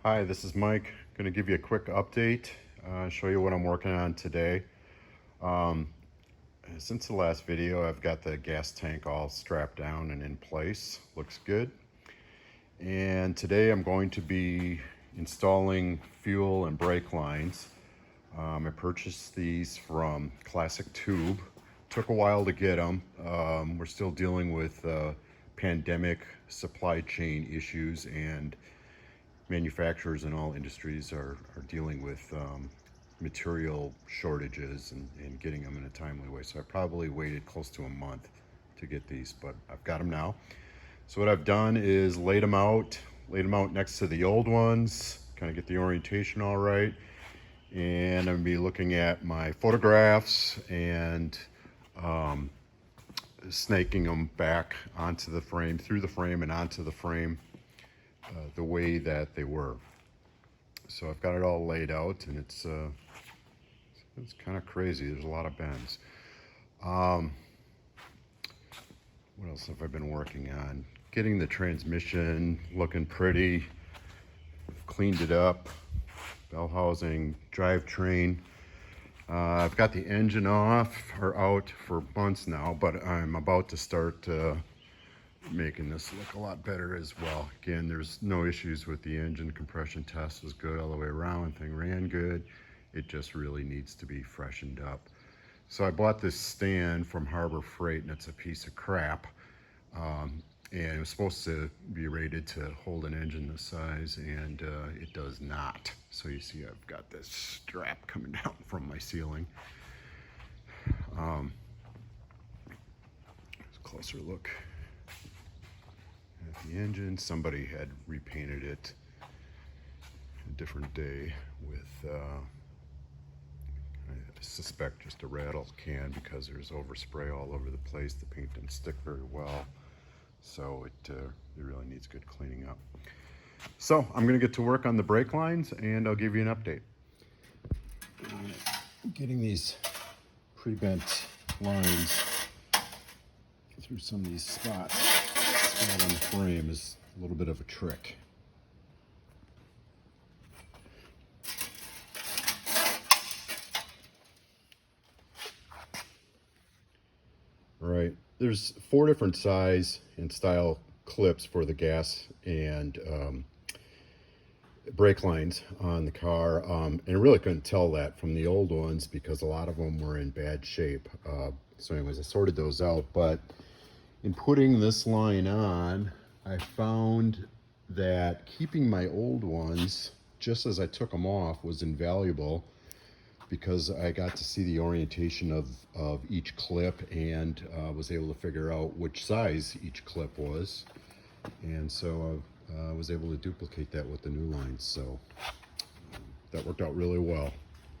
Hi, this is Mike. Going to give you a quick update, show you what I'm working on today. Um, since the last video, I've got the gas tank all strapped down and in place. Looks good. And today I'm going to be installing fuel and brake lines. I purchased these from Classic Tube. Took a while to get them. We're still dealing with pandemic supply chain issues, and manufacturers in all industries are dealing with material shortages and getting them in a timely way. So I probably waited close to a month to get these, but I've got them now. So what I've done is laid them out next to the old ones, kind of get the orientation all right. And I'm gonna be looking at my photographs and snaking them back onto the frame, through the frame and onto the frame, the way that they were. So I've got it all laid out, and it's kind of crazy. There's a lot of bends. What else have I been working on? Getting the transmission looking pretty. Cleaned it up. Bell housing, drivetrain. I've got the engine off or out for months now, but I'm about to start making this look a lot better as well. Again, there's no issues with the engine. Compression test was good all the way around. Thing ran good. It just really needs to be freshened up. So I bought this stand from Harbor Freight, and it's a piece of crap. And it was supposed to be rated to hold an engine this size, and it does not. So you see I've got this strap coming down from my ceiling. Closer look at the engine. Somebody had repainted it a different day with, I suspect, just a rattle can, because there's overspray all over the place. The paint didn't stick very well. So it really needs good cleaning up. So I'm going to get to work on the brake lines, and I'll give you an update. Getting these pre-bent lines through some of these spots on the frame is a little bit of a trick. All right, there's 4 different size and style clips for the gas and brake lines on the car, and I really couldn't tell that from the old ones because a lot of them were in bad shape. So anyways, I sorted those out, but in putting this line on, I found that keeping my old ones just as I took them off was invaluable, because I got to see the orientation of each clip, and was able to figure out which size each clip was. And so I was able to duplicate that with the new lines. So that worked out really well.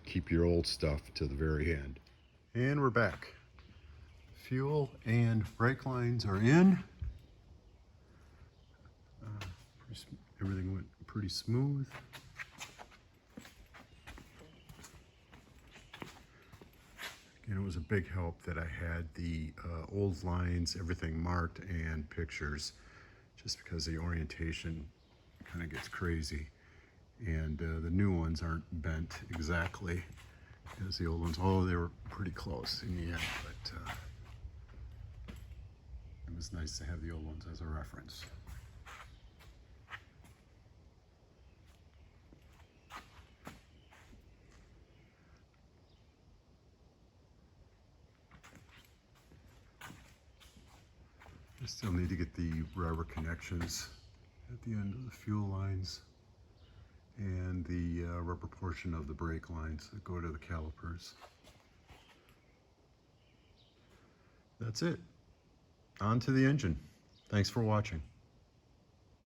Keep your old stuff to the very end. And we're back. Fuel and brake lines are in. Everything went pretty smooth. And it was a big help that I had the old lines, everything marked, and pictures, just because the orientation kind of gets crazy. And the new ones aren't bent exactly as the old ones. Oh, they were pretty close in the end, but it was nice to have the old ones as a reference. I still need to get the rubber connections at the end of the fuel lines and the rubber portion of the brake lines that go to the calipers. That's it. On to the engine. Thanks for watching.